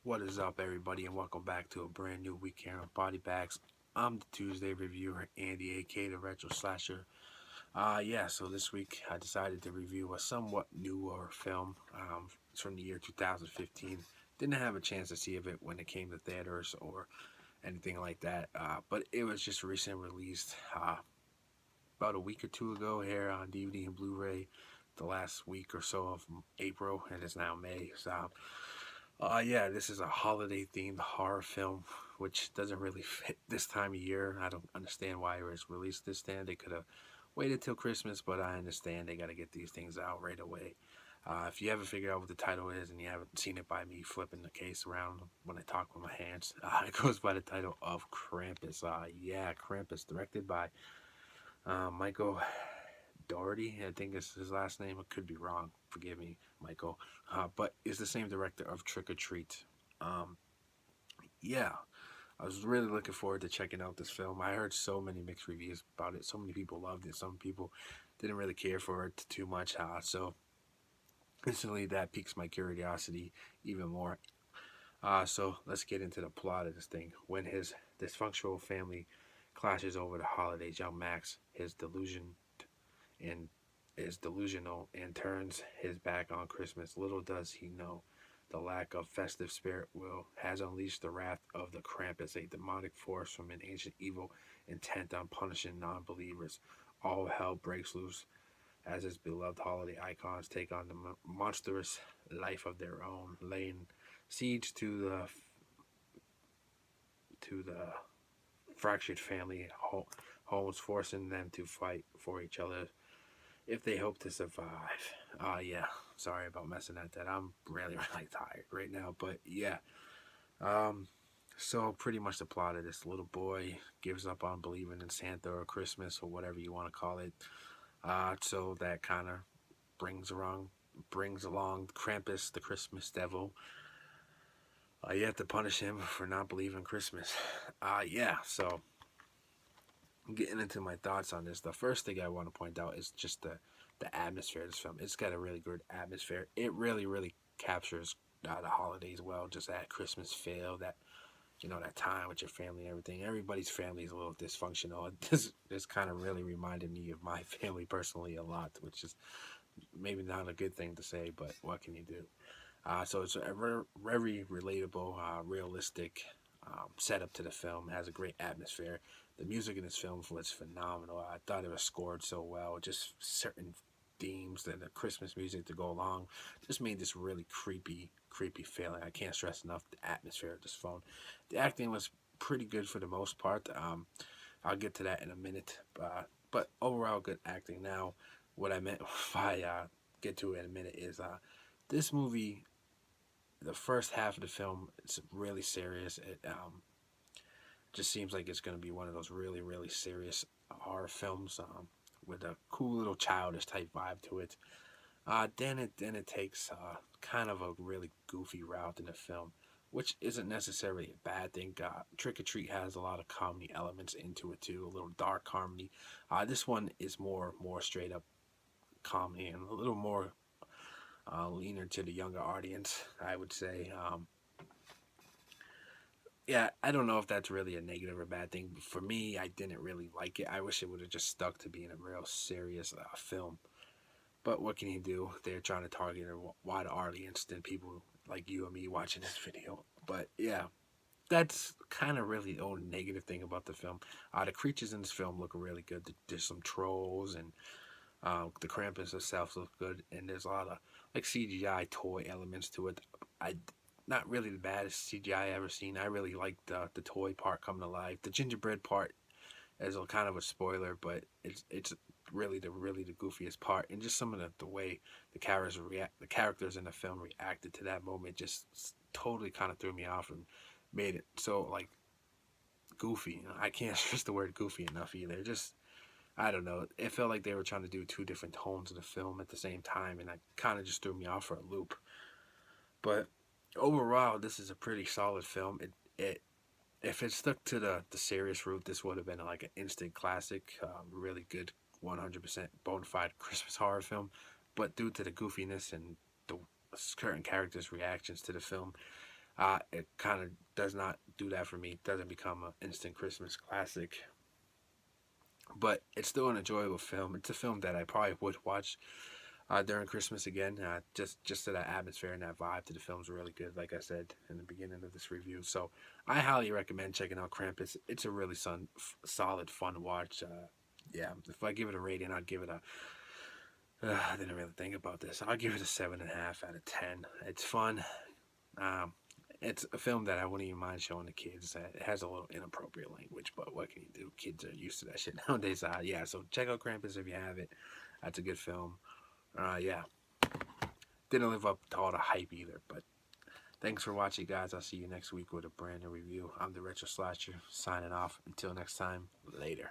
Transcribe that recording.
What is up, everybody, and welcome back to a brand new week here on Body Bags. I'm the Tuesday reviewer, Andy, aka the Retro Slasher. So this week I decided to review a somewhat newer film. It's from the year 2015. Didn't have a chance to see of it when it came to theaters or anything like that, but it was just recently released about a week or two ago here on DVD and Blu-ray. The last week or so of April, and it's now May. This is a holiday themed horror film, which doesn't really fit this time of year. I don't understand why it was released this time. They could have waited till Christmas, but I understand they got to get these things out right away. If you haven't figured out what the title is and you haven't seen it by me flipping the case around when I talk with my hands, it goes by the title of Krampus. Krampus, directed by Michael Doherty, I think is his last name. I could be wrong. Forgive me, Michael. But is the same director of Trick or Treat. Um, yeah, I was really looking forward to checking out this film. I heard so many mixed reviews about it. So many people loved it. Some people didn't really care for it too much. So instantly that piques my curiosity even more. So let's get into the plot of this thing. When his dysfunctional family clashes over the holidays, young Max, and is delusional and turns his back on Christmas. Little does he know the lack of festive spirit will has unleashed the wrath of the Krampus, a demonic force from an ancient evil intent on punishing non-believers. All hell breaks loose as his beloved holiday icons take on the monstrous life of their own, laying siege to the fractured family homes, forcing them to fight for each other if they hope to survive. Sorry about messing at that. I'm really, really tired right now. But yeah, um, so pretty much the plot of this little boy gives up on believing in Santa or Christmas or whatever you want to call it. So that kind of brings along Krampus, the Christmas devil. You have to punish him for not believing Christmas. So getting into my thoughts on this, the first thing I want to point out is just the atmosphere of this film. It's got a really good atmosphere. It really, really captures the holidays well. Just that Christmas feel, that that time with your family and everything. Everybody's family is a little dysfunctional. This kind of really reminded me of my family personally a lot, which is maybe not a good thing to say, but what can you do? So it's a very relatable, realistic setup to the film. It has a great atmosphere. The music in this film was phenomenal. I thought it was scored so well. Just certain themes and the Christmas music to go along just made this really creepy feeling. I can't stress enough the atmosphere of this film. The acting was pretty good for the most part. I'll get to that in a minute. But overall, good acting. Now, what I meant by get to it in a minute is this movie, the first half of the film, it's really serious. It just seems like it's going to be one of those really, really serious horror films with a cool little childish type vibe to it. Then it takes kind of a really goofy route in the film, which isn't necessarily a bad thing. Trick or Treat has a lot of comedy elements into it too, a little dark comedy. This one is more straight up comedy and a little more leaner to the younger audience, I would say. I don't know if that's really a negative or bad thing. But for me, I didn't really like it. I wish it would have just stuck to being a real serious film. But what can you do? They're trying to target a wider audience than people like you and me watching this video. But yeah, that's kind of really the only negative thing about the film. The creatures in this film look really good. There's some trolls and the Krampus itself looks good, and there's a lot of like CGI toy elements to it. I Not really the baddest CGI I ever seen. I really like the toy part coming alive. The gingerbread part is a kind of a spoiler, but it's really the goofiest part, and just some of the way the characters in the film reacted to that moment just totally kind of threw me off and made it so like goofy. I can't stress the word goofy enough either. Just I don't know. It felt like they were trying to do two different tones of the film at the same time, and that kind of just threw me off for a loop. But overall, this is a pretty solid film. It if it stuck to the serious route, this would have been like an instant classic, really good, 100% bona fide Christmas horror film. But due to the goofiness and the certain characters' reactions to the film, It kind of does not do that for me. It doesn't become an instant Christmas classic, but it's still an enjoyable film. It's a film that I probably would watch during Christmas again. Just to that atmosphere and that vibe to the film's really good. Like I said in the beginning of this review, so I highly recommend checking out Krampus. It's a really solid, fun watch. Yeah, if I give it a rating, I'd give it a. I didn't really think about this. I'll give it a 7.5 out of 10. It's fun. Um, it's a film that I wouldn't even mind showing the kids. It has a little inappropriate language, but what can you do? Kids are used to that shit nowadays. Yeah, so check out Krampus if you have it. That's a good film. Yeah, didn't live up to all the hype either, but thanks for watching, guys. I'll see you next week with a brand new review. I'm the Retro Slasher, signing off. Until next time, later.